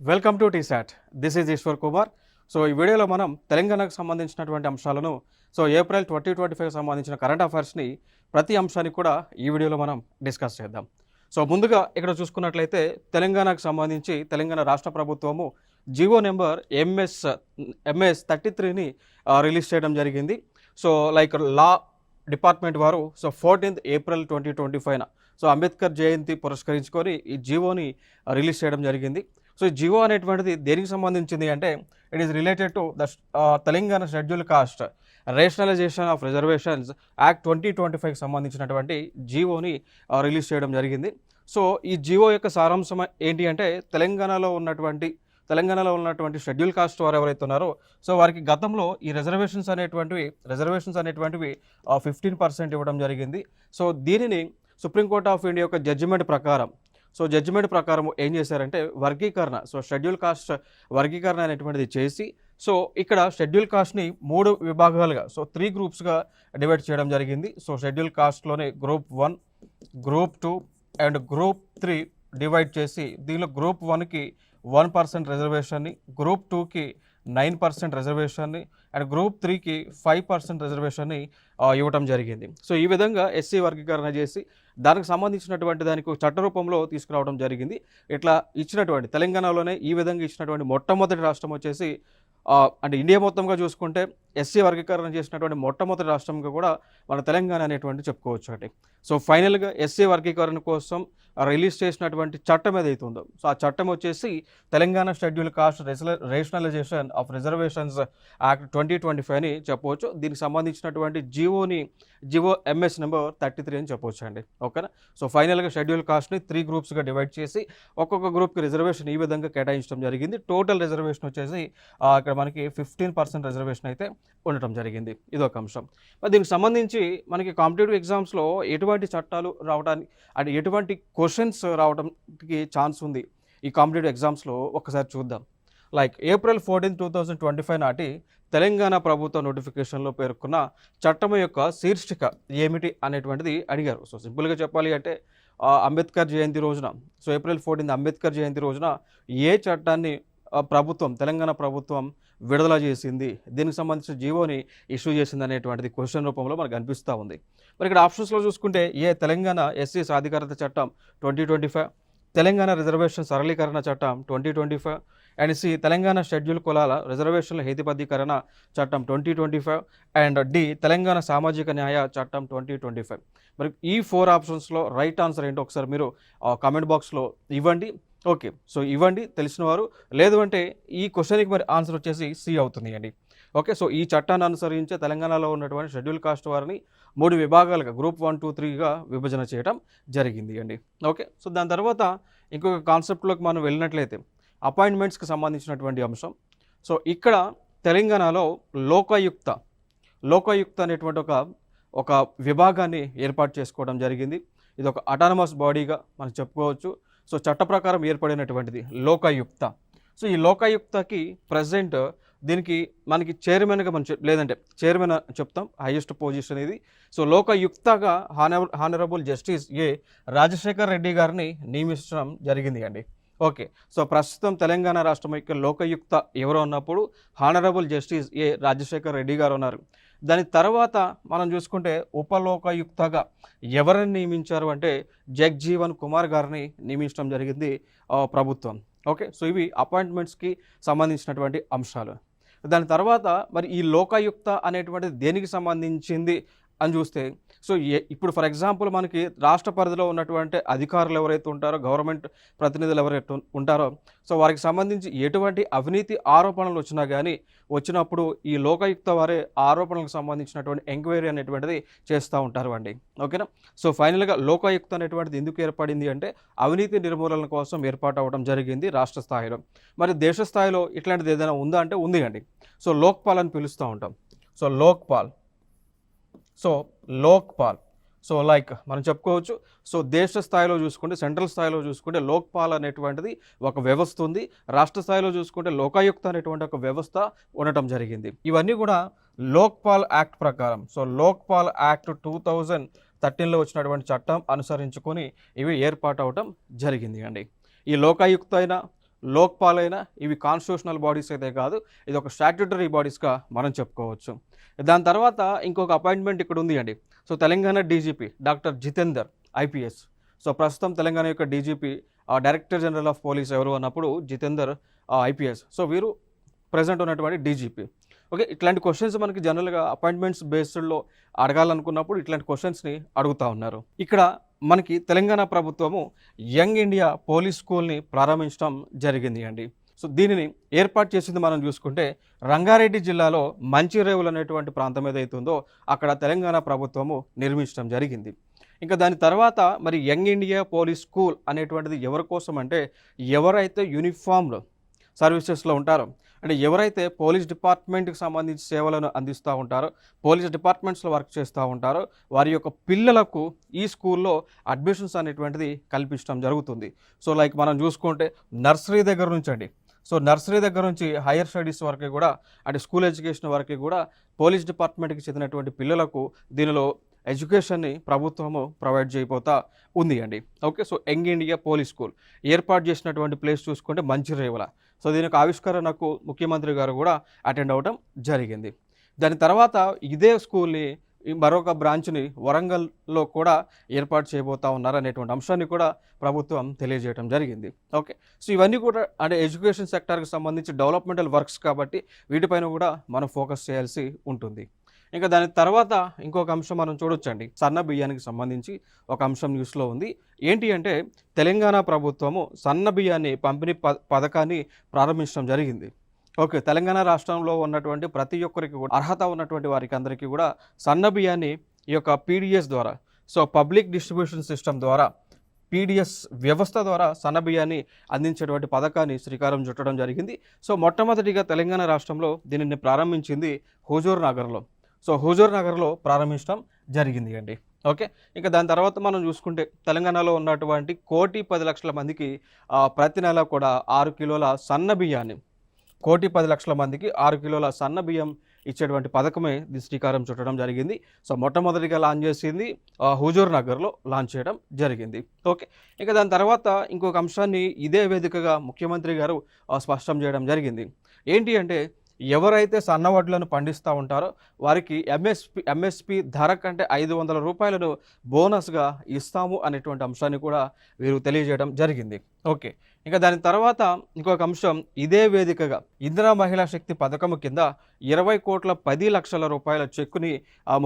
Welcome to TSAT. This is Eshwar Kumar. So ఈ వీడియోలో మనం తెలంగాణకు సంబంధించినటువంటి అంశాలను ఏప్రిల్ 2025 సంబంధించిన కరెంట్ అఫైర్స్ని ప్రతి అంశాన్ని కూడా ఈ వీడియోలో మనం డిస్కస్ చేద్దాం. ముందుగా ఇక్కడ చూసుకున్నట్లయితే తెలంగాణకు సంబంధించి తెలంగాణ రాష్ట్ర ప్రభుత్వము జివో నెంబర్ ఎంఎస్ 33ని రిలీజ్ చేయడం జరిగింది. లా డిపార్ట్మెంట్ వారు 14th April 2025 అంబేద్కర్ జయంతి పురస్కరించుకొని ఈ జివోని రిలీజ్ చేయడం జరిగింది. ఈ జివో అనేటువంటిది దేనికి సంబంధించింది అంటే it is related to the Telangana schedule caste rationalization of reservations act 2025 సంబంధించినటువంటి జివోని రిలీజ్ చేయడం జరిగింది. ఈ జివో యొక్క సారాంశం ఏంటి అంటే తెలంగాణలో ఉన్నటువంటి షెడ్యూల్ కాస్ట్ వారు ఎవరైతే ఉన్నారో వారికి గతంలో ఈ రిజర్వేషన్స్ అనేటువంటివి 15% ఇవ్వడం జరిగింది. దీనిని సుప్రీంకోర్ట్ ఆఫ్ ఇండియా యొక్క జడ్జిమెంట్ ప్రకారం ఏం చేశారంటే వర్గీకరణ షెడ్యూల్ కాస్ట్ వర్గీకరణ అనేటువంటిది చేసి ఇక్కడ షెడ్యూల్ కాస్ట్ని 3 విభాగాలుగా 3 గ్రూప్స్గా డివైడ్ చేయడం జరిగింది. షెడ్యూల్ కాస్ట్లోనే group 1, group 2 and group 3 divide చేసి దీనిలో గ్రూప్ 1కి 1% రిజర్వేషన్ని, గ్రూప్ 2కి 9% రిజర్వేషన్ని అండ్ గ్రూప్ 3కి 5% రిజర్వేషన్ని ఇవ్వటం జరిగింది. ఈ విధంగా ఎస్సీ వర్గీకరణ చేసి దానికి సంబంధించినటువంటి దానికి చట్ట రూపంలో తీసుకురావడం జరిగింది. ఇట్లా ఇచ్చినటువంటి తెలంగాణలోనే ఈ విధంగా ఇచ్చినటువంటి మొట్టమొదటి రాష్ట్రం వచ్చేసి అంటే ఇండియా మొత్తంగా చూసుకుంటే ఎస్సీ వర్గీకరణ చేసినటువంటి మొట్టమొదటి రాష్ట్రంగా కూడా మన తెలంగాణ అనేటువంటి చెప్పుకోవచ్చు అండి. ఫైనల్గా ఎస్సీ వర్గీకరణ కోసం రిలీజ్ చేసినటువంటి చట్టం ఏదైతే ఉందో ఆ చట్టం వచ్చేసి Telangana schedule caste rationalization of reservations act 2025 అని చెప్పవచ్చు. దీనికి సంబంధించినటువంటి జివో ఎంఎస్ నెంబర్ 33 అని చెప్పవచ్చు అండి. ఓకేనా. ఫైనల్గా షెడ్యూల్ కాస్ట్ని 3 గ్రూప్స్గా డివైడ్ చేసి ఒక్కొక్క గ్రూప్కి రిజర్వేషన్ ఈ విధంగా కేటాయించడం జరిగింది. టోటల్ రిజర్వేషన్ వచ్చేసి ఇక్కడ మనకి 15% రిజర్వేషన్ అయితే ఉండటం జరిగింది. ఇదొక అంశం. మరి దీనికి సంబంధించి మనకి కాంపిటేటివ్ ఎగ్జామ్స్లో ఎటువంటి చట్టాలు రావడానికి అంటే ఎటువంటి క్వశ్చన్స్ రావడానికి ఛాన్స్ ఉంది ఈ కాంపిటేటివ్ ఎగ్జామ్స్లో ఒక్కసారి చూద్దాం. April 14, 2025 నాటి తెలంగాణ ప్రభుత్వ నోటిఫికేషన్లో పేర్కొన్న చట్టం యొక్క శీర్షిక ఏమిటి అనేటువంటిది అడిగారు. సింపుల్గా చెప్పాలి అంటే అంబేద్కర్ జయంతి రోజున April 14 అంబేద్కర్ జయంతి రోజున ఏ చట్టాన్ని తెలంగాణ ప్రభుత్వం విడుదల చేసింది, దీనికి సంబంధించిన జీవోని ఇష్యూ చేసింది అనేటువంటిది క్వశ్చన్ రూపంలో మనకు అనిపిస్తూ ఉంది. మరి ఇక్కడ ఆప్షన్స్లో చూసుకుంటే తెలంగాణ ఎస్సీ సాధికారత చట్టం 2025, తెలంగాణ రిజర్వేషన్ సరళీకరణ చట్టం 2025 అండ్ తెలంగాణ షెడ్యూల్ కులాల రిజర్వేషన్ల హేతుబద్ధీకరణ చట్టం 2025 అండ్ తెలంగాణ సామాజిక న్యాయ చట్టం 2025. మరి ఈ 4 ఆప్షన్స్లో రైట్ ఆన్సర్ ఏంటో ఒకసారి మీరు కామెంట్ బాక్స్లో ఇవ్వండి. ఓకే, ఇవ్వండి తెలిసిన వారు. లేదు అంటే ఈ క్వశ్చన్కి మరి ఆన్సర్ వచ్చేసి సి అవుతుంది అండి. ఓకే, ఈ చట్టాన్ని అనుసరించే తెలంగాణలో ఉన్నటువంటి షెడ్యూల్ కాస్ట్ వారిని 3 విభాగాలుగా గ్రూప్ 1, 2, 3గా విభజన చేయడం జరిగింది అండి. ఓకే, దాని తర్వాత ఇంకొక కాన్సెప్ట్లోకి మనం వెళ్ళినట్లయితే అపాయింట్మెంట్స్కి సంబంధించినటువంటి అంశం. ఇక్కడ తెలంగాణలో లోకాయుక్త అనేటువంటి ఒక విభాగాన్ని ఏర్పాటు చేసుకోవడం జరిగింది. ఇది ఒక అటానమస్ బాడీగా మనం చెప్పుకోవచ్చు. చట్ట ప్రకారం ఏర్పడినటువంటిది లోకాయుక్త. ఈ లోకాయుక్తకి ప్రజెంట్ దీనికి మనకి చైర్మన్గా లేదంటే చైర్మన్ చెప్తాం, హైయెస్ట్ పొజిషన్ ఇది. లోకాయుక్తగా హానరబుల్ జస్టిస్ రాజశేఖర్ రెడ్డి గారిని నియమించడం జరిగింది అండి. ఓకే, ప్రస్తుతం తెలంగాణ రాష్ట్రం యొక్క లోకాయుక్త ఎవరు ఉన్నప్పుడు హానరబుల్ జస్టిస్ రాజశేఖర్ రెడ్డి గారు ఉన్నారు. దాని తర్వాత మనం చూసుకుంటే ఉపలోకాయుక్తగా ఎవరిని నియమించారు అంటే జగ్జీవన్ కుమార్ గారిని నియమించడం జరిగింది ప్రభుత్వం. ఓకే, ఇవి అపాయింట్మెంట్స్కి సంబంధించినటువంటి అంశాలు. దాని తర్వాత మరి ఈ లోకాయుక్త అనేటువంటిది దేనికి సంబంధించింది అని చూస్తే ఇప్పుడు ఫర్ ఎగ్జాంపుల్ మనకి రాష్ట్ర పరిధిలో ఉన్నటువంటి అధికారులు ఎవరైతే ఉంటారో, గవర్నమెంట్ ప్రతినిధులు ఎవరైతే ఉంటారో వారికి సంబంధించి ఎటువంటి అవినీతి ఆరోపణలు వచ్చినప్పుడు ఈ లోకాయుక్త వారే ఆరోపణలకు సంబంధించినటువంటి ఎంక్వైరీ అనేటువంటిది చేస్తూ ఉంటారు అండి. ఓకేనా. ఫైనల్గా లోకాయుక్త అనేటువంటిది ఎందుకు ఏర్పడింది అంటే అవినీతి నిర్మూలన కోసం ఏర్పాటు అవ్వడం జరిగింది రాష్ట్ర స్థాయిలో. మరి దేశ స్థాయిలో ఇట్లాంటిది ఏదైనా ఉందా అంటే ఉంది అండి. లోక్పాల్ అని పిలుస్తూ ఉంటాం. లోక్పాల్ మనం చెప్పుకోవచ్చు. దేశ స్థాయిలో చూసుకుంటే, సెంట్రల్ స్థాయిలో చూసుకుంటే లోక్పాల్ అనేటువంటిది ఒక వ్యవస్థ ఉంది. రాష్ట్ర స్థాయిలో చూసుకుంటే లోకాయుక్త అనేటువంటి ఒక వ్యవస్థ ఉండటం జరిగింది. ఇవన్నీ కూడా లోక్పాల్ యాక్ట్ ప్రకారం లోక్పాల్ యాక్ట్ 2013లో వచ్చినటువంటి చట్టం అనుసరించుకొని ఇవి ఏర్పాటు అవటం జరిగింది అండి. ఈ లోకాయుక్త అయినా లోక్పాల్ అయినా ఇవి కాన్స్టిట్యూషనల్ బాడీస్ అయితే కాదు, ఇది ఒక స్టాట్యూటరీ బాడీస్గా మనం చెప్పుకోవచ్చు. దాని తర్వాత ఇంకొక అపాయింట్మెంట్ ఇక్కడ ఉంది అండి. So Telangana DGP doctor Jitender IPS. So ప్రస్తుతం తెలంగాణ యొక్క DGP director general of police ఎవరు అన్నప్పుడు జితేందర్ ఐపీఎస్. సో వీరు ప్రజెంట్ ఉన్నటువంటి డీజీపీ. ఓకే, ఇట్లాంటి క్వశ్చన్స్ మనకి జనరల్గా అపాయింట్మెంట్స్ బేస్డ్లో అడగాలనుకున్నప్పుడు ఇట్లాంటి క్వశ్చన్స్ని అడుగుతూ ఉన్నారు. ఇక్కడ మనకి తెలంగాణ ప్రభుత్వము యంగ్ ఇండియా పోలీస్ స్కూల్ని ప్రారంభించడం జరిగింది అండి. సో దీనిని ఏర్పాటు చేసింది మనం చూసుకుంటే రంగారెడ్డి జిల్లాలో మంచిరేవులు అనేటువంటి ప్రాంతం ఏదైతే ఉందో అక్కడ తెలంగాణ ప్రభుత్వము నిర్మించడం జరిగింది. ఇంకా దాని తర్వాత మరి యంగ్ ఇండియా పోలీస్ స్కూల్ అనేటువంటిది ఎవరి కోసం అంటే ఎవరైతే యూనిఫామ్లో సర్వీసెస్లో ఉంటారో, అంటే ఎవరైతే పోలీస్ డిపార్ట్మెంట్కి సంబంధించి సేవలను అందిస్తూ ఉంటారో, పోలీస్ డిపార్ట్మెంట్స్లో వర్క్ చేస్తూ ఉంటారో వారి యొక్క పిల్లలకు ఈ స్కూల్లో అడ్మిషన్స్ అనేటువంటిది కల్పించడం జరుగుతుంది. సో లైక్ మనం చూసుకుంటే నర్సరీ దగ్గర నుంచి అండి, సో నర్సరీ దగ్గర నుంచి హైయర్ స్టడీస్ వరకు కూడా, అంటే స్కూల్ ఎడ్యుకేషన్ వరకు కూడా పోలీస్ డిపార్ట్మెంట్కి చెందినటువంటి పిల్లలకు దీనిలో ఎడ్యుకేషన్ని ప్రభుత్వము ప్రొవైడ్ చేయబోతా ఉంది అండి. Okay, so young India police school ఏర్పాటు చేసినటువంటి ప్లేస్ చూసుకుంటే మంచిరేవుల. సో దీని యొక్క ఆవిష్కరణకు ముఖ్యమంత్రి గారు కూడా అటెండ్ అవ్వడం జరిగింది. దాని తర్వాత ఇదే స్కూల్ని మరొక బ్రాంచ్ని వరంగల్లో కూడా ఏర్పాటు చేయబోతా ఉన్నారు అనేటువంటి అంశాన్ని కూడా ప్రభుత్వం తెలియజేయడం జరిగింది. ఓకే, సో ఇవన్నీ కూడా అంటే ఎడ్యుకేషన్ సెక్టార్కి సంబంధించి డెవలప్మెంటల్ వర్క్స్ కాబట్టి వీటిపైన కూడా మనం ఫోకస్ చేయాల్సి ఉంటుంది. ఇంకా దాని తర్వాత ఇంకొక అంశం మనం చూడొచ్చండి. సన్న బియ్యానికి సంబంధించి ఒక అంశం న్యూస్లో ఉంది. ఏంటి అంటే తెలంగాణ ప్రభుత్వము సన్న బియ్యాన్ని పంపిణీ పథకాన్ని ప్రారంభించడం జరిగింది. ఓకే, తెలంగాణ రాష్ట్రంలో ఉన్నటువంటి ప్రతి ఒక్కరికి కూడా అర్హత ఉన్నటువంటి వారికి అందరికీ కూడా సన్న బియ్యాన్ని ఈ యొక్క పీడిఎస్ ద్వారా, సో పబ్లిక్ డిస్ట్రిబ్యూషన్ సిస్టమ్ ద్వారా, పీడిఎస్ వ్యవస్థ ద్వారా సన్న బియ్యాన్ని అందించేటువంటి పథకాన్ని శ్రీకారం చుట్టడం జరిగింది. సో మొట్టమొదటిగా తెలంగాణ రాష్ట్రంలో దీనిని ప్రారంభించింది హుజూర్ నగర్లో. సో హుజూర్ నగర్లో ప్రారంభించడం జరిగింది అండి. ఓకే, ఇంకా దాని తర్వాత మనం చూసుకుంటే తెలంగాణలో ఉన్నటువంటి 1,10,00,000 మందికి ప్రతి నెల కూడా 6 కిలోల సన్న బియ్యాన్ని, 1,10,00,000 మందికి 6 కిలోల సన్న బియ్యం ఇచ్చేటువంటి పథకమే శ్రీకారం చుట్టడం జరిగింది. సో మొట్టమొదటిగా లాంచ్ చేసింది హుజూర్ నగర్లో లాంచ్ చేయడం జరిగింది. ఓకే, ఇంకా దాని తర్వాత ఇంకొక అంశాన్ని ఇదే వేదికగా ముఖ్యమంత్రి గారు స్పష్టం చేయడం జరిగింది. ఏంటి అంటే ఎవరైతే సన్న వడ్లను పండిస్తూ ఉంటారో వారికి ఎంఎస్పి ధర కంటే 500 రూపాయలను బోనస్గా ఇస్తాము అనేటువంటి అంశాన్ని కూడా వీరు తెలియజేయడం జరిగింది. ఓకే, ఇంకా దాని తర్వాత ఇంకొక అంశం ఇదే వేదికగా ఇందిరా మహిళా శక్తి పథకం కింద 20,10,00,000 రూపాయల చెక్కుని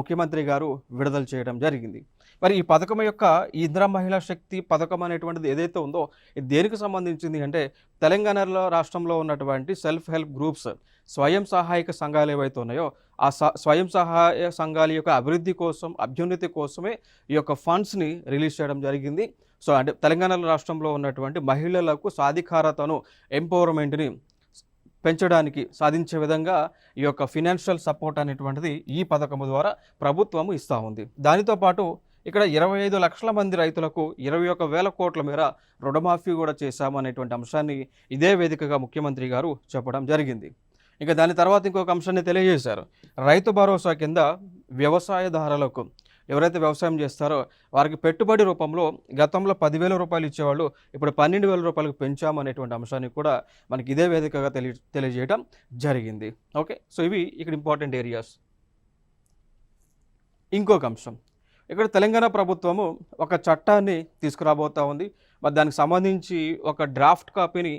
ముఖ్యమంత్రి గారు విడుదల చేయడం జరిగింది. మరి ఈ పథకం యొక్క ఇందిరా మహిళా శక్తి పథకం అనేటువంటిది ఏదైతే ఉందో ఇది దేనికి సంబంధించింది అంటే తెలంగాణలో రాష్ట్రంలో ఉన్నటువంటి సెల్ఫ్ హెల్ప్ గ్రూప్స్, స్వయం సహాయక సంఘాలు ఏవైతే ఉన్నాయో ఆ స్వయం సహాయ సంఘాల యొక్క అభ్యున్నతి కోసమే ఈ యొక్క ఫండ్స్ని రిలీజ్ చేయడం జరిగింది. సో అంటే తెలంగాణ రాష్ట్రంలో ఉన్నటువంటి మహిళలకు సాధికారతను, ఎంపవర్మెంట్ని పెంచడానికి సాధించే విధంగా ఈ యొక్క ఫినాన్షియల్ సపోర్ట్ అనేటువంటిది ఈ పథకం ద్వారా ప్రభుత్వము ఇస్తూ ఉంది. దానితో పాటు ఇక్కడ 25 లక్షల మంది రైతులకు 21,000 కోట్ల మేర రుణమాఫీ కూడా చేశామనేటువంటి అంశాన్ని ఇదే వేదికగా ముఖ్యమంత్రి గారు చెప్పడం జరిగింది. ఇక దాని తర్వాత ఇంకొక అంశాన్ని తెలియజేశారు. రైతు భరోసా కింద వ్యవసాయదారులకు, ఎవరైతే వ్యవసాయం చేస్తారో వారికి పెట్టుబడి రూపంలో గతంలో 10,000 రూపాయలు ఇచ్చేవాళ్ళు ఇప్పుడు 12,000 రూపాయలకు పెంచామనేటువంటి అంశాన్ని కూడా మనకి ఇదే వేదికగా తెలియజేయడం జరిగింది. ఓకే, సో ఇవి ఇక్కడ ఇంపార్టెంట్ ఏరియాస్. ఇంకొక అంశం, ఇక్కడ తెలంగాణ ప్రభుత్వము ఒక చట్టాన్ని తీసుకురాబోతూ ఉంది. మరి దానికి సంబంధించి ఒక డ్రాఫ్ట్ కాపీని,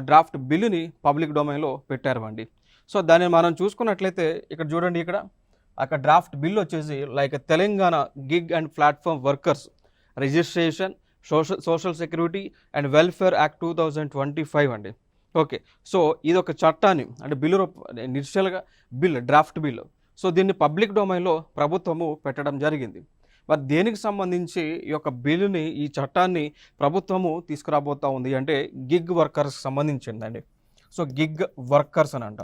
డ్రాఫ్ట్ బిల్లుని పబ్లిక్ డొమైన్లో పెట్టారు అండి. సో దాన్ని మనం చూసుకున్నట్లయితే ఇక్కడ చూడండి, ఇక్కడ అక్కడ డ్రాఫ్ట్ బిల్ వచ్చేసి like Telangana gig and platform workers registration, social security and welfare act 2025 అండి. ఓకే, సో ఇది ఒక చట్టాన్ని అంటే బిల్లు ఇనిషియల్గా డ్రాఫ్ట్ బిల్. సో దీన్ని పబ్లిక్ డొమైన్లో ప్రభుత్వము పెట్టడం జరిగింది. మరి దేనికి సంబంధించి ఈ యొక్క బిల్లుని, ఈ చట్టాన్ని ప్రభుత్వము తీసుకురాబోతూ ఉంది అంటే గిగ్ వర్కర్స్ సంబంధించిందండి. సో గిగ్ వర్కర్స్ అని అంట.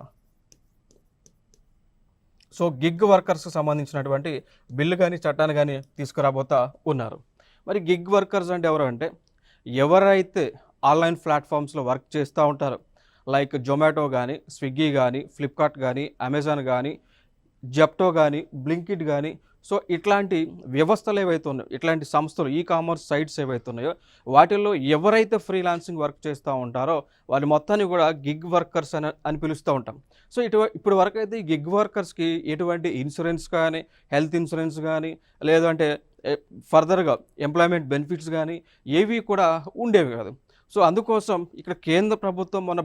సో గిగ్ వర్కర్స్కి సంబంధించినటువంటి బిల్లు కానీ చట్టాన్ని కానీ తీసుకురాబోతా ఉన్నారు. మరి గిగ్ వర్కర్స్ అంటే ఎవరు అంటే ఎవరైతే ఆన్లైన్ ప్లాట్ఫామ్స్లో వర్క్ చేస్తూ ఉంటారో, లైక్ జొమాటో కానీ, స్విగ్గీ కానీ, ఫ్లిప్కార్ట్ కానీ, అమెజాన్ కానీ, జెప్టో కానీ, బ్లింకిట్ కానీ, సో ఇట్లాంటి వ్యవస్థలు ఏవైతే ఉన్నాయో, ఇట్లాంటి సంస్థలు ఈ కామర్స్ సైట్స్ ఏవైతే ఉన్నాయో వాటిల్లో ఎవరైతే ఫ్రీలాన్సింగ్ వర్క్ చేస్తూ ఉంటారో వాళ్ళు మొత్తాన్ని కూడా గిగ్ వర్కర్స్ అని పిలుస్తూ ఉంటాం. సో ఇప్పుడు వరకు అయితే ఈ గిగ్ వర్కర్స్కి ఎటువంటి ఇన్సూరెన్స్ కానీ, హెల్త్ ఇన్సూరెన్స్ కానీ, లేదంటే ఫర్దర్గా ఎంప్లాయ్మెంట్ బెనిఫిట్స్ కానీ ఏవి కూడా ఉండేవి కాదు. సో అందుకోసం ఇక్కడ కేంద్ర ప్రభుత్వం మన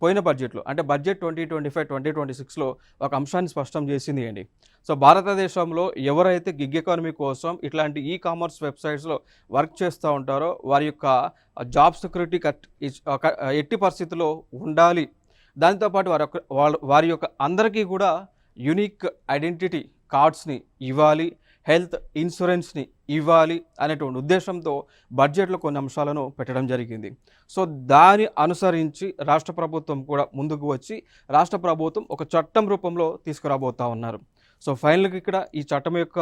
పోయిన బడ్జెట్లో అంటే బడ్జెట్ 2025-2026లో ఒక అంశాన్ని స్పష్టం చేసింది అండి. సో భారతదేశంలో ఎవరైతే గిగ్ ఎకానమీ కోసం ఇట్లాంటి ఈ కామర్స్ వెబ్సైట్స్లో వర్క్ చేస్తూ ఉంటారో వారి యొక్క జాబ్ సెక్యూరిటీ ఎట్టి పరిస్థితుల్లో ఉండాలి. దాంతోపాటు వారి యొక్క అందరికీ కూడా యూనిక్ ఐడెంటిటీ కార్డ్స్ని ఇవ్వాలి, హెల్త్ ఇన్సూరెన్స్ని ఇవ్వాలి అనేటువంటి ఉద్దేశంతో బడ్జెట్లో కొన్ని అంశాలను పెట్టడం జరిగింది. సో దాని అనుసరించి రాష్ట్ర ప్రభుత్వం కూడా ముందుకు వచ్చి రాష్ట్ర ప్రభుత్వం ఒక చట్టం రూపంలో తీసుకురాబోతూ ఉన్నారు. సో ఫైనల్గా ఇక్కడ ఈ చట్టం యొక్క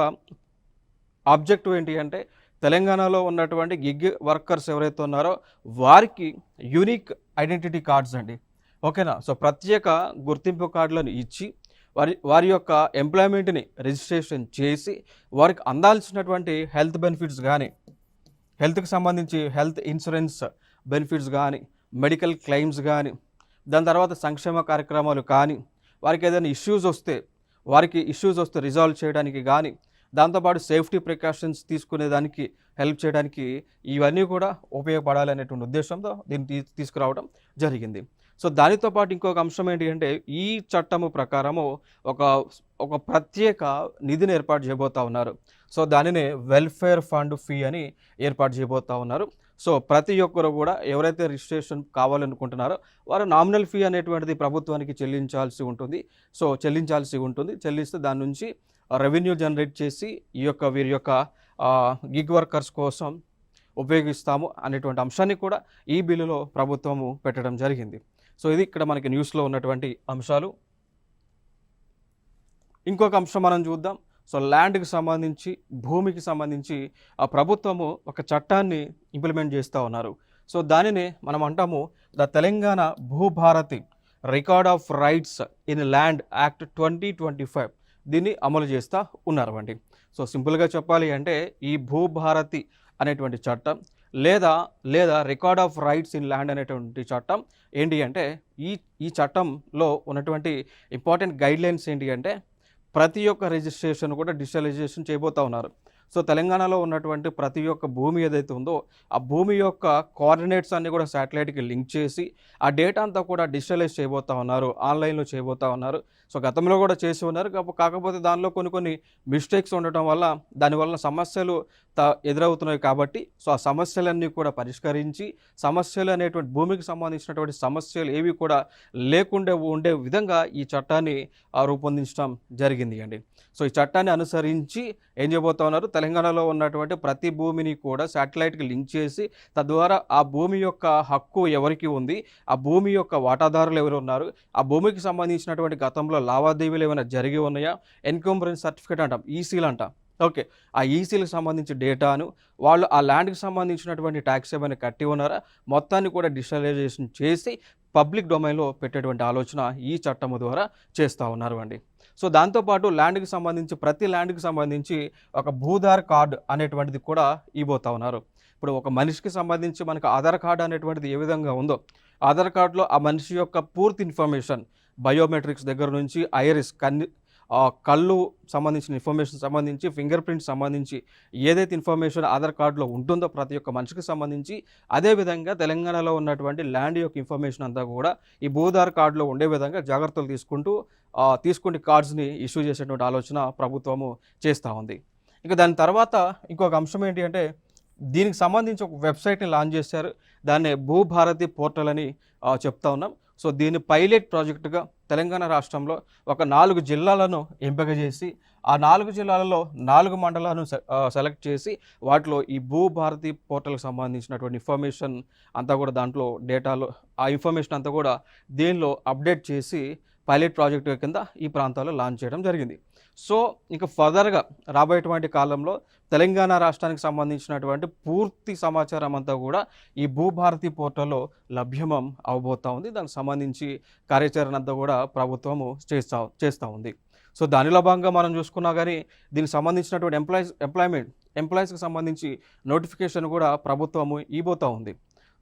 ఆబ్జెక్టివ్ ఏంటి అంటే తెలంగాణలో ఉన్నటువంటి గిగ్ వర్కర్స్ ఎవరైతే ఉన్నారో వారికి యూనిక్ ఐడెంటిటీ కార్డ్స్ అండి, ఓకేనా. సో ప్రత్యేక గుర్తింపు కార్డులను ఇచ్చి వారి యొక్క ఎంప్లాయ్మెంట్ని రిజిస్ట్రేషన్ చేసి వారికి అందాల్సినటువంటి హెల్త్ బెనిఫిట్స్ కానీ, హెల్త్కి సంబంధించి హెల్త్ ఇన్సూరెన్స్ బెనిఫిట్స్ కానీ, మెడికల్ క్లెయిమ్స్ కానీ, దాని తర్వాత సంక్షేమ కార్యక్రమాలు కానీ, వారికి ఏదైనా ఇష్యూస్ వస్తే రిజాల్వ్ చేయడానికి కానీ, దాంతోపాటు సేఫ్టీ ప్రికాషన్స్ తీసుకునేదానికి హెల్ప్ చేయడానికి ఇవన్నీ కూడా ఉపయోగపడాలనేటువంటి ఉద్దేశంతో దీన్ని తీసుకురావడం జరిగింది. సో దానితో పాటు ఇంకొక అంశం ఏంటి అంటే ఈ చట్టము ప్రకారము ఒక ప్రత్యేక నిధిని ఏర్పాటు చేయబోతూ ఉన్నారు. సో దానినే వెల్ఫేర్ ఫండ్ ఫీ అని ఏర్పాటు చేయబోతూ ఉన్నారు. సో ప్రతి ఒక్కరు కూడా ఎవరైతే రిజిస్ట్రేషన్ కావాలనుకుంటున్నారో వారు నామినల్ ఫీ అనేటువంటిది ప్రభుత్వానికి చెల్లించాల్సి ఉంటుంది. చెల్లిస్తే దాని నుంచి రెవెన్యూ జనరేట్ చేసి వీరి యొక్క గిగ్ వర్కర్స్ కోసం ఉపయోగిస్తాము అనేటువంటి అంశాన్ని కూడా ఈ బిల్లులో ప్రభుత్వము పెట్టడం జరిగింది. సో ఇది ఇక్కడ మనకి న్యూస్లో ఉన్నటువంటి అంశాలు. ఇంకొక అంశం మనం చూద్దాం. సో ల్యాండ్కి సంబంధించి, భూమికి సంబంధించి ఆ ప్రభుత్వము ఒక చట్టాన్ని ఇంప్లిమెంట్ చేస్తూ ఉన్నారు. సో దానినే మనం అంటాము the Telangana Bhubharati record of rights in land act 2025 దీన్ని అమలు చేస్తూ ఉన్నారండి. సో సింపుల్గా చెప్పాలి అంటే ఈ భూభారతి అనేటువంటి చట్టం లేదా record of rights in land అనేటువంటి చట్టం ఏంటి అంటే ఈ చట్టంలో ఉన్నటువంటి ఇంపార్టెంట్ గైడ్లైన్స్ ఏంటి అంటే ప్రతి ఒక్క రిజిస్ట్రేషన్ కూడా డిజిటలైజేషన్ చేయబోతూ ఉన్నారు. సో తెలంగాణలో ఉన్నటువంటి ప్రతి ఒక్క భూమి ఏదైతే ఉందో ఆ భూమి యొక్క కోఆర్డినేట్స్ అన్నీ కూడా శాటిలైట్కి లింక్ చేసి ఆ డేటా అంతా కూడా డిజిటలైజ్ చేయబోతూ ఉన్నారు, ఆన్లైన్లో చేయబోతూ ఉన్నారు. సో గతంలో కూడా చేసి ఉన్నారు, కాకపోతే దానిలో కొన్ని మిస్టేక్స్ ఉండటం వల్ల దానివల్ల సమస్యలు ఎదురవుతున్నాయి. కాబట్టి సో ఆ సమస్యలన్నీ కూడా పరిష్కరించి సమస్యలు అనేటువంటి భూమికి సంబంధించినటువంటి సమస్యలు ఏవి కూడా లేకుండా ఉండే విధంగా ఈ చట్టాన్ని రూపొందించడం జరిగింది అండి. సో ఈ చట్టాన్ని అనుసరించి ఏం చేయబోతా ఉన్నారు, తెలంగాణలో ఉన్నటువంటి ప్రతి భూమిని కూడా శాటిలైట్కి లింక్ చేసి తద్వారా ఆ భూమి యొక్క హక్కు ఎవరికి ఉంది, ఆ భూమి యొక్క వాటాదారులు ఎవరు ఉన్నారు, ఆ భూమికి సంబంధించినటువంటి గతంలో లావాదేవీలు ఏమైనా జరిగి ఉన్నాయా, ఎన్కంబరెన్స్ సర్టిఫికేట్ అంటాం, ఈసీలు అంటాం. ఓకే, ఆ ఈసీలకు సంబంధించి డేటాను వాళ్ళు ఆ ల్యాండ్కి సంబంధించినటువంటి ట్యాక్స్ ఏమైనా కట్టి ఉన్నారా మొత్తాన్ని కూడా డిజిటలైజేషన్ చేసి పబ్లిక్ డొమైన్లో పెట్టేటువంటి ఆలోచన ఈ చట్టము ద్వారా చేస్తూ ఉన్నారు అండి. సో దాంతోపాటు ప్రతి ల్యాండ్కి సంబంధించి ఒక భూధార్ కార్డు అనేటువంటిది కూడా ఇవ్వబోతూ ఉన్నారు. ఇప్పుడు ఒక మనిషికి సంబంధించి మనకు ఆధార్ కార్డు అనేటువంటిది ఏ విధంగా ఉందో ఆధార్ కార్డులో ఆ మనిషి యొక్క పూర్తి ఇన్ఫర్మేషన్ బయోమెట్రిక్స్ దగ్గర నుంచి ఐరిస్ కళ్ళు సంబంధించిన ఇన్ఫర్మేషన్ సంబంధించి ఫింగర్ ప్రింట్ సంబంధించి ఏదైతే ఇన్ఫర్మేషన్ ఆధార్ కార్డులో ఉంటుందో ప్రతి ఒక్క మనిషికి సంబంధించి అదేవిధంగా తెలంగాణలో ఉన్నటువంటి ల్యాండ్ యొక్క ఇన్ఫర్మేషన్ అంతా కూడా ఈ భూధార్ కార్డులో ఉండే విధంగా జాగ్రత్తలు తీసుకుంటే కార్డ్స్ని ఇష్యూ చేసేటువంటి ఆలోచన ప్రభుత్వము చేస్తూ ఉంది. ఇంకా దాని తర్వాత ఇంకొక అంశం ఏంటి అంటే దీనికి సంబంధించి ఒక వెబ్సైట్ని లాంచ్ చేశారు. దాన్ని భూభారతి పోర్టల్ అని చెప్తా ఉన్నాం. సో దీన్ని పైలట్ ప్రాజెక్టుగా తెలంగాణ రాష్ట్రంలో ఒక 4 జిల్లాలను ఎంపిక చేసి ఆ 4 జిల్లాలలో 4 మండలాలను సెలెక్ట్ చేసి వాటిలో ఈ భూభారతి పోర్టల్కి సంబంధించినటువంటి ఇన్ఫర్మేషన్ అంతా కూడా దాంట్లో డేటాలో ఆ ఇన్ఫర్మేషన్ అంతా కూడా దీనిలో అప్డేట్ చేసి పైలట్ ప్రాజెక్టు కింద ఈ ప్రాంతాల్లో లాంచ్ చేయడం జరిగింది. సో ఇంకా ఫర్దర్గా రాబోయేటువంటి కాలంలో తెలంగాణ రాష్ట్రానికి సంబంధించినటువంటి పూర్తి సమాచారం అంతా కూడా ఈ భూభారతి పోర్టల్లో లభ్యమం అవబోతూ ఉంది. దానికి సంబంధించి కార్యాచరణ అంతా కూడా ప్రభుత్వము చేస్తూ ఉంది. సో దానిలో భాగంగా మనం చూసుకున్నా కానీ దీనికి సంబంధించినటువంటి ఎంప్లాయీస్కి సంబంధించి నోటిఫికేషన్ కూడా ప్రభుత్వము ఇవ్వబోతూ ఉంది.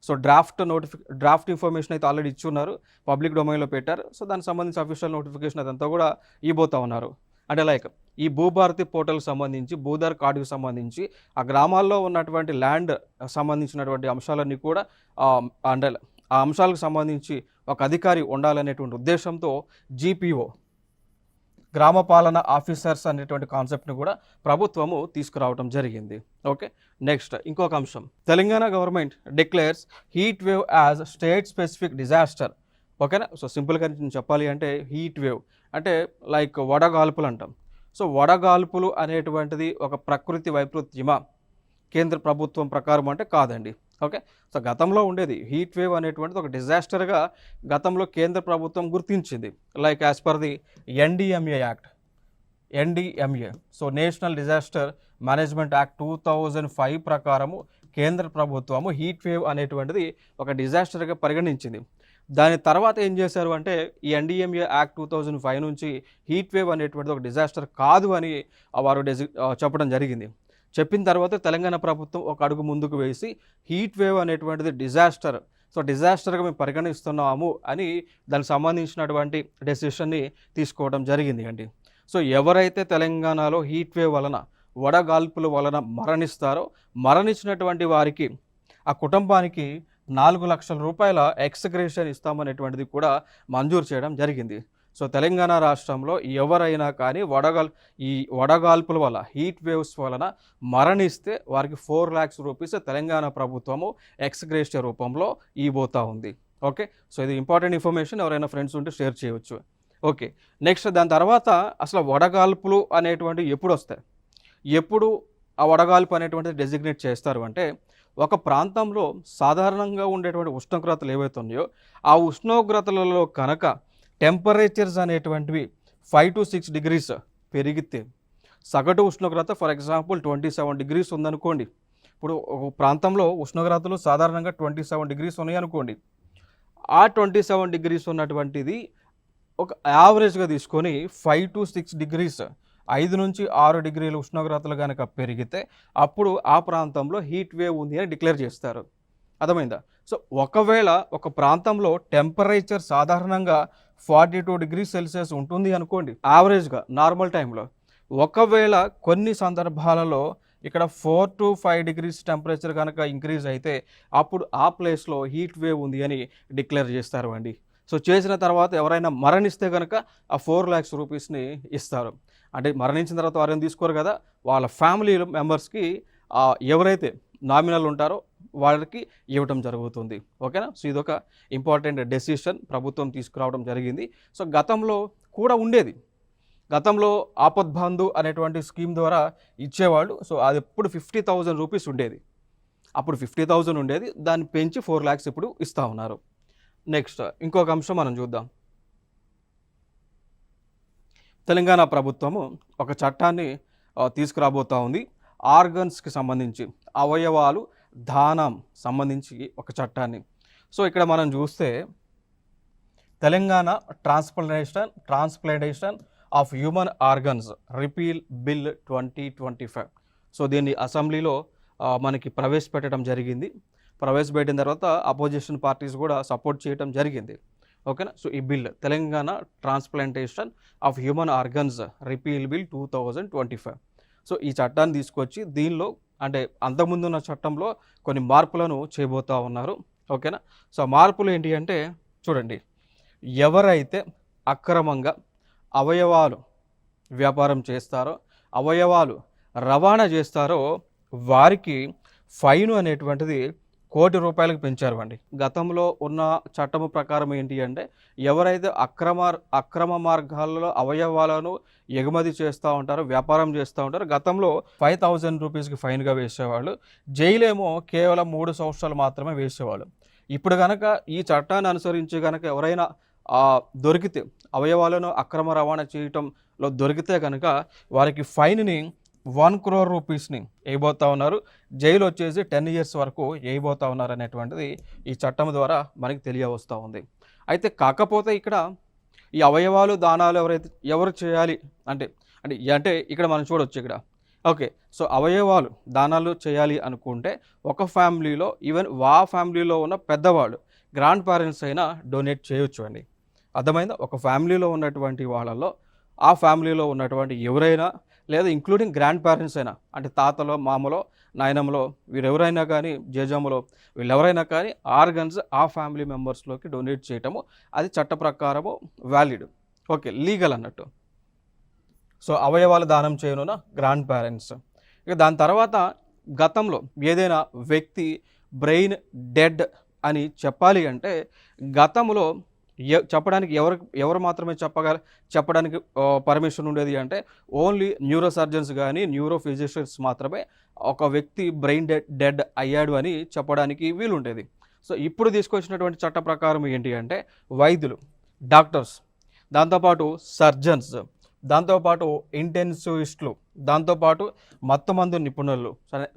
సో డ్రాఫ్ట్ ఇన్ఫర్మేషన్ అయితే ఆల్రెడీ ఇచ్చున్నారు, పబ్లిక్ డొమైన్లో పెట్టారు. సో దానికి సంబంధించి అఫీషియల్ నోటిఫికేషన్ అదంతా కూడా ఇవ్వబోతూ ఉన్నారు. అంటే లైక్ ఈ భూభారతి పోర్టల్కి సంబంధించి, భూధార్ కార్డుకి సంబంధించి ఆ గ్రామాల్లో ఉన్నటువంటి ల్యాండ్ సంబంధించినటువంటి అంశాలన్నీ కూడా అంటే ఆ అంశాలకు సంబంధించి ఒక అధికారి ఉండాలనేటువంటి ఉద్దేశంతో జీపీఓ, గ్రామ పాలన ఆఫీసర్స్ అనేటువంటి కాన్సెప్ట్ని కూడా ప్రభుత్వము తీసుకురావడం జరిగింది. ఓకే, నెక్స్ట్ ఇంకొక అంశం, Telangana government declares heat wave as state specific disaster. ఓకేనా. సో సింపుల్గా నేను చెప్పాలి అంటే హీట్ వేవ్ అంటే లైక్ వడగాల్పులు అంటాం. సో వడగాల్పులు అనేటువంటిది ఒక ప్రకృతి వైపరీత్యమా కేంద్ర ప్రభుత్వం ప్రకారం అంటే కాదండి. ఓకే, సో గతంలో ఉండేది హీట్ వేవ్ అనేటువంటిది ఒక డిజాస్టర్గా గతంలో కేంద్ర ప్రభుత్వం గుర్తించింది. Like as per the NDMA act, NDMA, so national disaster management act 2005 ప్రకారము కేంద్ర ప్రభుత్వము హీట్ వేవ్ అనేటువంటిది ఒక డిజాస్టర్గా పరిగణించింది. దాని తర్వాత ఏం చేశారు అంటే ఈ ఎన్డిఎంఏ యాక్ట్ 2005 నుంచి హీట్ వేవ్ అనేటువంటిది ఒక డిజాస్టర్ కాదు అని వారు చెప్పడం జరిగింది. చెప్పిన తర్వాత తెలంగాణ ప్రభుత్వం ఒక అడుగు ముందుకు వేసి హీట్ వేవ్ అనేటువంటిది డిజాస్టర్, సో డిజాస్టర్గా మేము పరిగణిస్తున్నాము అని దానికి సంబంధించినటువంటి డెసిషన్ని తీసుకోవడం జరిగింది అండి. సో ఎవరైతే తెలంగాణలో హీట్ వేవ్ వలన, వడగాల్పుల వలన మరణించినటువంటి వారికి ఆ కుటుంబానికి 4 లక్షల రూపాయల ఎక్స్గ్రేషన్ ఇస్తామనేటువంటిది కూడా మంజూరు చేయడం జరిగింది. సో తెలంగాణ రాష్ట్రంలో ఎవరైనా కానీ ఈ వడగాల్పుల వల్ల, హీట్ వేవ్స్ వలన మరణిస్తే వారికి 4 lakhs రూపీస్ తెలంగాణ ప్రభుత్వము ఎక్స్గ్రేషన్ రూపంలో ఇవ్వబోతూ ఉంది. ఓకే, సో ఇది ఇంపార్టెంట్ ఇన్ఫర్మేషన్, ఎవరైనా ఫ్రెండ్స్ ఉంటే షేర్ చేయవచ్చు. ఓకే, నెక్స్ట్ దాని తర్వాత అసలు వడగాల్పులు అనేటువంటివి ఎప్పుడు వస్తాయి, ఎప్పుడు ఆ వడగాల్పు అనేటువంటిది డెసిగ్నేట్ చేస్తారు అంటే ఒక ప్రాంతంలో సాధారణంగా ఉండేటువంటి ఉష్ణోగ్రతలు ఏవైతే ఉన్నాయో ఆ ఉష్ణోగ్రతలలో కనుక టెంపరేచర్స్ అనేటువంటివి 5 to 6 degrees పెరిగితే, సగటు ఉష్ణోగ్రత ఫర్ ఎగ్జాంపుల్ 27 degrees ఉందనుకోండి. ఇప్పుడు ఒక ప్రాంతంలో ఉష్ణోగ్రతలు సాధారణంగా 27 degrees ఉన్నాయి అనుకోండి. ఆ 27 degrees ఉన్నటువంటిది ఒక యావరేజ్గా తీసుకొని 5 to 6 degrees, 5 నుంచి 6 degrees ఉష్ణోగ్రతలు కనుక పెరిగితే అప్పుడు ఆ ప్రాంతంలో హీట్ వేవ్ ఉంది అని డిక్లేర్ చేస్తారు. అర్థమైందా? సో ఒకవేళ ఒక ప్రాంతంలో టెంపరేచర్ సాధారణంగా 42 degrees Celsius ఉంటుంది అనుకోండి యావరేజ్గా నార్మల్ టైంలో, ఒకవేళ కొన్ని సందర్భాలలో ఇక్కడ 4 to 5 degrees టెంపరేచర్ కనుక ఇంక్రీజ్ అయితే అప్పుడు ఆ ప్లేస్లో హీట్ వేవ్ ఉంది అని డిక్లేర్ చేస్తారు అండి. సో చేసిన తర్వాత ఎవరైనా మరణిస్తే కనుక ఆ 4 lakhs రూపీస్ని ఇస్తారు. అంటే మరణించిన తర్వాత వారిని తీసుకోరు కదా, వాళ్ళ ఫ్యామిలీ మెంబర్స్కి ఎవరైతే నామినల్ ఉంటారో వాళ్ళకి ఇవ్వటం జరుగుతుంది. ఓకేనా. సో ఇదొక ఇంపార్టెంట్ డెసిషన్ ప్రభుత్వం తీసుకురావడం జరిగింది. సో గతంలో కూడా ఉండేది, గతంలో ఆపద్బంధు అనేటువంటి స్కీమ్ ద్వారా ఇచ్చేవాళ్ళు. సో అది ఎప్పుడు 50,000 రూపీస్ ఉండేది, అప్పుడు 50,000 ఉండేది, దాన్ని పెంచి 4 lakhs ఇప్పుడు ఇస్తూ ఉన్నారు. నెక్స్ట్ ఇంకొక అంశం మనం చూద్దాం. తెలంగాణ ప్రభుత్వము ఒక చట్టాన్ని తీసుకురాబోతూ ఉంది. ఆర్గన్స్కి సంబంధించి, అవయవాలు దానం సంబంధించి ఒక చట్టాన్ని. సో ఇక్కడ మనం చూస్తే Telangana transplantation of human organs repeal bill 2025. So దీన్ని అసెంబ్లీలో మనకి ప్రవేశపెట్టడం జరిగింది. ప్రవేశపెట్టిన తర్వాత అపోజిషన్ పార్టీస్ కూడా సపోర్ట్ చేయడం జరిగింది. ఓకేనా. సో ఈ bill Telangana transplantation of human organs repeal bill 2025. So ఈ చట్టాన్ని తీసుకొచ్చి దీనిలో అంటే అంతకుముందు ఉన్న చట్టంలో కొన్ని మార్పులను చేయబోతూ ఉన్నారు. ఓకేనా. సో మార్పులు ఏంటి అంటే చూడండి, ఎవరైతే అక్రమంగా అవయవాలు వ్యాపారం చేస్తారో, అవయవాలు రవాణా చేస్తారో వారికి ఫైన్ అనేటువంటిది 1 కోటి రూపాయలకు పెంచారు అండి. గతంలో ఉన్న చట్టము ప్రకారం ఏంటి అంటే ఎవరైతే అక్రమ మార్గాల్లో అవయవాలను ఎగుమతి చేస్తూ ఉంటారో, వ్యాపారం చేస్తూ ఉంటారో, గతంలో 5,000 రూపీస్కి ఫైన్గా వేసేవాళ్ళు. జైలేమో కేవలం 3 సంవత్సరాలు మాత్రమే వేసేవాళ్ళు. ఇప్పుడు కనుక ఈ చట్టాన్ని అనుసరించి కనుక ఎవరైనా దొరికితే, అవయవాలను అక్రమ రవాణా చేయటంలో దొరికితే కనుక వారికి ఫైన్ని 1 crore రూపీస్ని వేయబోతూ ఉన్నారు. జైలు వచ్చేసి 10 years వరకు వేయబోతూ ఉన్నారు అనేటువంటిది ఈ చట్టం ద్వారా మనకి తెలియవస్తూ ఉంది. అయితే కాకపోతే ఇక్కడ ఈ అవయవాలు దానాలు ఎవరు చేయాలి అంటే అంటే అంటే ఇక్కడ మనం చూడొచ్చు ఇక్కడ. ఓకే. సో అవయవాలు దానాలు చేయాలి అనుకుంటే ఒక ఫ్యామిలీలో ఈవెన్ ఫ్యామిలీలో ఉన్న పెద్దవాళ్ళు గ్రాండ్ పేరెంట్స్ అయినా డొనేట్ చేయొచ్చు అండి. అర్థమైందా? ఒక ఫ్యామిలీలో ఉన్నటువంటి వాళ్ళలో ఆ ఫ్యామిలీలో ఉన్నటువంటి ఎవరైనా లేదా ఇంక్లూడింగ్ గ్రాండ్ పేరెంట్స్ అయినా అంటే తాతలో, మామలో, నాయనమ్మలో వీరెవరైనా కానీ, జేజమ్మలో వీళ్ళెవరైనా కానీ ఆర్గన్స్ ఆ ఫ్యామిలీ మెంబర్స్లోకి డొనేట్ చేయటము అది చట్ట ప్రకారము వ్యాలిడ్. ఓకే. లీగల్ అన్నట్టు. సో అవయవాలు దానం చేయనున్న గ్రాండ్ పేరెంట్స్. ఇక దాని తర్వాత గతంలో ఏదైనా వ్యక్తి బ్రెయిన్ డెడ్ అని చెప్పాలి అంటే గతంలో చెప్పడానికి ఎవరు మాత్రమే చెప్పడానికి పర్మిషన్ ఉండేది అంటే ఓన్లీ న్యూరో సర్జన్స్ కానీ న్యూరో ఫిజిషియన్స్ మాత్రమే ఒక వ్యక్తి బ్రెయిన్ డెడ్ అయ్యాడు అని చెప్పడానికి వీలుండేది. సో ఇప్పుడు తీసుకొచ్చినటువంటి చట్ట ప్రకారం ఏంటి అంటే వైద్యులు, డాక్టర్స్, దాంతోపాటు సర్జన్స్, దాంతోపాటు ఇంటెన్సివిస్టులు, దాంతోపాటు మత్తుమందు నిపుణులు,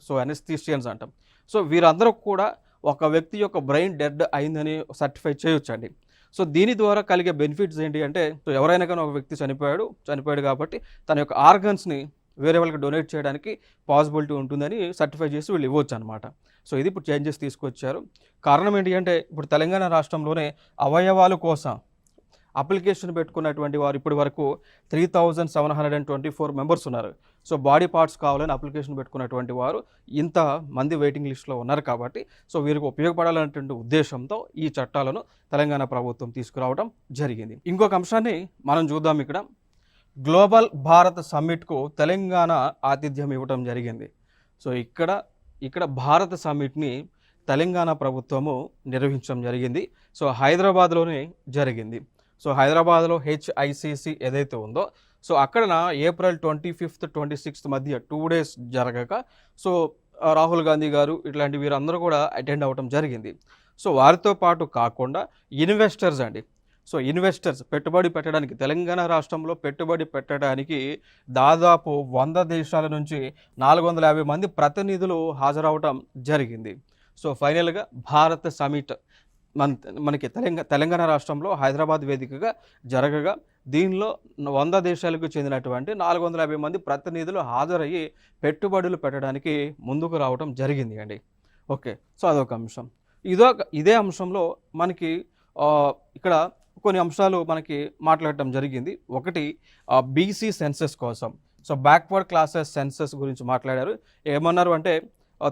సో అనెస్థీషియన్స్ అంటాం. సో వీరందరూ కూడా ఒక వ్యక్తి యొక్క బ్రెయిన్ డెడ్ అయిందని సర్టిఫై చేయొచ్చండి. సో దీని ద్వారా కలిగే బెనిఫిట్స్ ఏంటి అంటే సో ఎవరైనా కానీ ఒక వ్యక్తి చనిపోయాడు కాబట్టి తన యొక్క ఆర్గన్స్ని వేరే వాళ్ళకి డొనేట్ చేయడానికి పాసిబిలిటీ ఉంటుందని సర్టిఫై చేసి వీళ్ళు ఇవ్వచ్చు అనమాట. సో ఇది ఇప్పుడు చేంజెస్ తీసుకొచ్చారు. కారణం ఏంటి అంటే ఇప్పుడు తెలంగాణ రాష్ట్రంలోనే అవయవాల కోసం అప్లికేషన్ పెట్టుకున్నటువంటి వారు ఇప్పటి వరకు 3724 మెంబర్స్ ఉన్నారు. సో బాడీ పార్ట్స్ కావాలని అప్లికేషన్ పెట్టుకున్నటువంటి వారు ఇంత మంది వెయిటింగ్ లిస్ట్లో ఉన్నారు కాబట్టి సో వీరికి ఉపయోగపడాలనేటువంటి ఉద్దేశంతో ఈ చట్టాలను తెలంగాణ ప్రభుత్వం తీసుకురావడం జరిగింది. ఇంకొక అంశాన్ని మనం చూద్దాం. ఇక్కడ గ్లోబల్ భారత్ సమ్మిట్కు తెలంగాణ ఆతిథ్యం ఇవ్వడం జరిగింది. సో ఇక్కడ భారత సమ్మిట్ని తెలంగాణ ప్రభుత్వము నిర్వహించడం జరిగింది. సో హైదరాబాద్లోనే జరిగింది. సో హైదరాబాద్లో HICC ఏదైతే ఉందో సో అక్కడ ఏప్రిల్ 25th, 26th మధ్య 2 days జరగక సో రాహుల్ గాంధీ గారు ఇట్లాంటి వీరందరూ కూడా అటెండ్ అవ్వడం జరిగింది. సో వారితో పాటు కాకుండా ఇన్వెస్టర్స్ అండి. సో ఇన్వెస్టర్స్ పెట్టుబడి పెట్టడానికి తెలంగాణ రాష్ట్రంలో పెట్టుబడి పెట్టడానికి దాదాపు 100 దేశాల నుంచి 450 మంది ప్రతినిధులు హాజరవడం జరిగింది. సో ఫైనల్గా భారత సమిట్ మనకి తెలంగాణ రాష్ట్రంలో హైదరాబాద్ వేదికగా జరగగా దీనిలో 100 దేశాలకు చెందినటువంటి 450 మంది ప్రతినిధులు హాజరయ్యి పెట్టుబడులు పెట్టడానికి ముందుకు రావడం జరిగింది అండి. ఓకే. సో అదొక అంశం. ఇదే అంశంలో మనకి ఇక్కడ కొన్ని అంశాలు మనకి మాట్లాడటం జరిగింది. ఒకటి బీసీ సెన్సెస్ కోసం సో బ్యాక్వర్డ్ క్లాసెస్ సెన్సెస్ గురించి మాట్లాడారు. ఏమన్నారు అంటే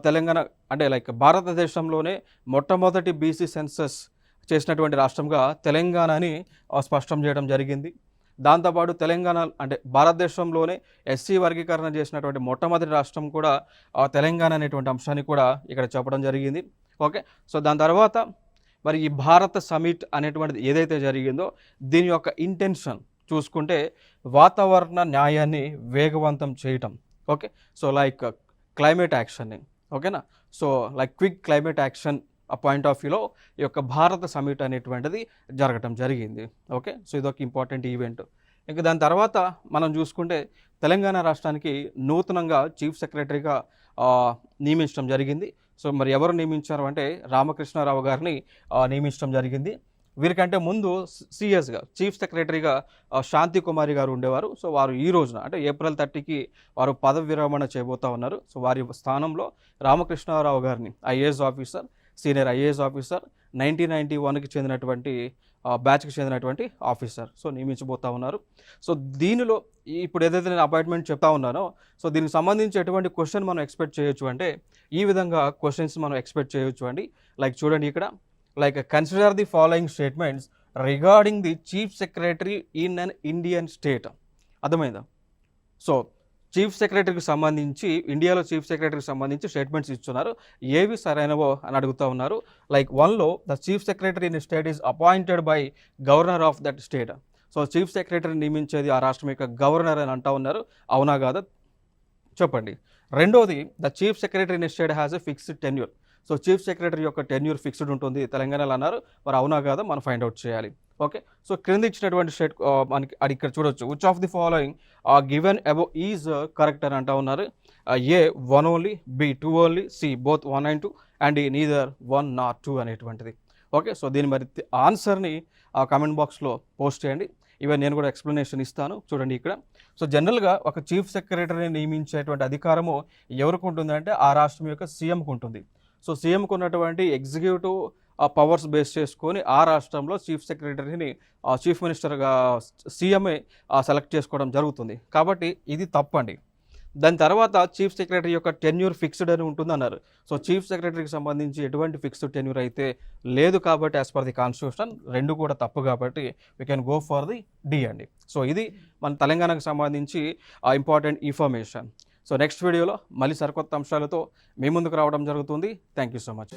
తెలంగాణ అంటే లైక్ భారతదేశంలోనే మొట్టమొదటి బీసీ సెన్సస్ చేసినటువంటి రాష్ట్రంగా తెలంగాణని స్పష్టం చేయడం జరిగింది. దాంతోపాటు తెలంగాణ అంటే భారతదేశంలోనే ఎస్సీ వర్గీకరణ చేసినటువంటి మొట్టమొదటి రాష్ట్రం కూడా తెలంగాణ అనేటువంటి అంశాన్ని కూడా ఇక్కడ చెప్పడం జరిగింది. ఓకే. సో దాని తర్వాత మరి ఈ భారత సమిట్ అనేటువంటిది ఏదైతే జరిగిందో దీని యొక్క ఇంటెన్షన్ చూసుకుంటే వాతావరణ న్యాయాన్ని వేగవంతం చేయటం. ఓకే. సో లైక్ క్లైమేట్ యాక్షన్ని. ఓకేనా. So like quick climate action point of వ్యూలో ఈ యొక్క భారత సమిట్ అనేటువంటిది జరగటం జరిగింది. ఓకే. సో ఇదొక ఇంపార్టెంట్ ఈవెంట్. ఇంకా దాని తర్వాత మనం చూసుకుంటే తెలంగాణ రాష్ట్రానికి నూతనంగా చీఫ్ సెక్రటరీగా నియమించడం జరిగింది. సో మరి ఎవరు నియమించారు అంటే రామకృష్ణారావు గారిని నియమించడం జరిగింది. వీరికంటే ముందు సిఎస్గా చీఫ్ సెక్రటరీగా శాంతి కుమారి గారు ఉండేవారు. సో వారు ఈ రోజున అంటే ఏప్రిల్ 30కి వారు పదవి విరమణ చేయబోతూ ఉన్నారు. సో వారి స్థానంలో రామకృష్ణారావు గారిని IAS officer, senior IAS officer, 1991కి చెందినటువంటి బ్యాచ్కి చెందినటువంటి ఆఫీసర్ సో నియమించబోతూ ఉన్నారు. సో దీనిలో ఇప్పుడు ఏదైతే నేను అపాయింట్మెంట్ చెప్తా ఉన్నానో సో దీనికి సంబంధించి ఎటువంటి క్వశ్చన్ మనం ఎక్స్పెక్ట్ చేయొచ్చు అంటే ఈ విధంగా క్వశ్చన్స్ మనం ఎక్స్పెక్ట్ చేయొచ్చు అండి. లైక్ చూడండి ఇక్కడ like consider the following statements regarding the chief secretary in an Indian state. అర్థమైందా? సో చీఫ్ సెక్రటరీకి సంబంధించి ఇండియాలో చీఫ్ సెక్రటరీకి సంబంధించి స్టేట్మెంట్స్ ఇస్తున్నారు. ఏవి సరైనవో అని అడుగుతూ ఉన్నారు. లైక్ 1లో the chief secretary in state is appointed by governor of that state. So chief secretary నియమించేది ఆ రాష్ట్రం యొక్క గవర్నర్ అని అంటూ ఉన్నారు. అవునా కాదా చెప్పండి. రెండోది the chief secretary in state has a fixed tenure. So chief secretary యొక్క టెన్యూర్ ఫిక్స్డ్ ఉంటుంది తెలంగాణలో అన్నారు. మరి అవునా కాదా మనం ఫైండ్ అవుట్ చేయాలి. ఓకే. సో క్రింద ఇచ్చినటువంటి స్టేట్ మనకి అది ఇక్కడ చూడొచ్చు. Which of the following given above is correct అని అంటూ ఉన్నారు. A 1 only, B 2 only, C both 1 and 2 and neither 1 nor 2 అనేటువంటిది. ఓకే. సో దీని మరి ఆన్సర్ని కామెంట్ బాక్స్లో పోస్ట్ చేయండి. ఈవెన్ నేను కూడా ఎక్స్ప్లెనేషన్ ఇస్తాను చూడండి ఇక్కడ. సో జనరల్గా ఒక చీఫ్ సెక్రటరీని నియమించేటువంటి అధికారము ఎవరికి ఉంటుందంటే ఆ రాష్ట్రం యొక్క సీఎంకు ఉంటుంది. సో సీఎంకు ఉన్నటువంటి ఎగ్జిక్యూటివ్ పవర్స్ బేస్ చేసుకొని ఆ రాష్ట్రంలో చీఫ్ సెక్రటరీని చీఫ్ మినిస్టర్గా సీఎంఏ సెలెక్ట్ చేసుకోవడం జరుగుతుంది. కాబట్టి ఇది తప్పండి. దాని తర్వాత చీఫ్ సెక్రటరీ యొక్క టెన్యూర్ ఫిక్స్డ్ అని ఉంటుందన్నారు. సో చీఫ్ సెక్రటరీకి సంబంధించి ఎటువంటి ఫిక్స్డ్ టెన్యూర్ అయితే లేదు కాబట్టి యాజ్ పర్ ది కాన్స్టిట్యూషన్ రెండు కూడా తప్పు కాబట్టి we can go for the D అండి. సో ఇది మన తెలంగాణకు సంబంధించి ఇంపార్టెంట్ ఇన్ఫర్మేషన్. సో నెక్స్ట్ వీడియోలో మళ్ళీ సరికొత్త అంశాలతో మీ ముందుకు రావడం జరుగుతుంది. Thank you so much.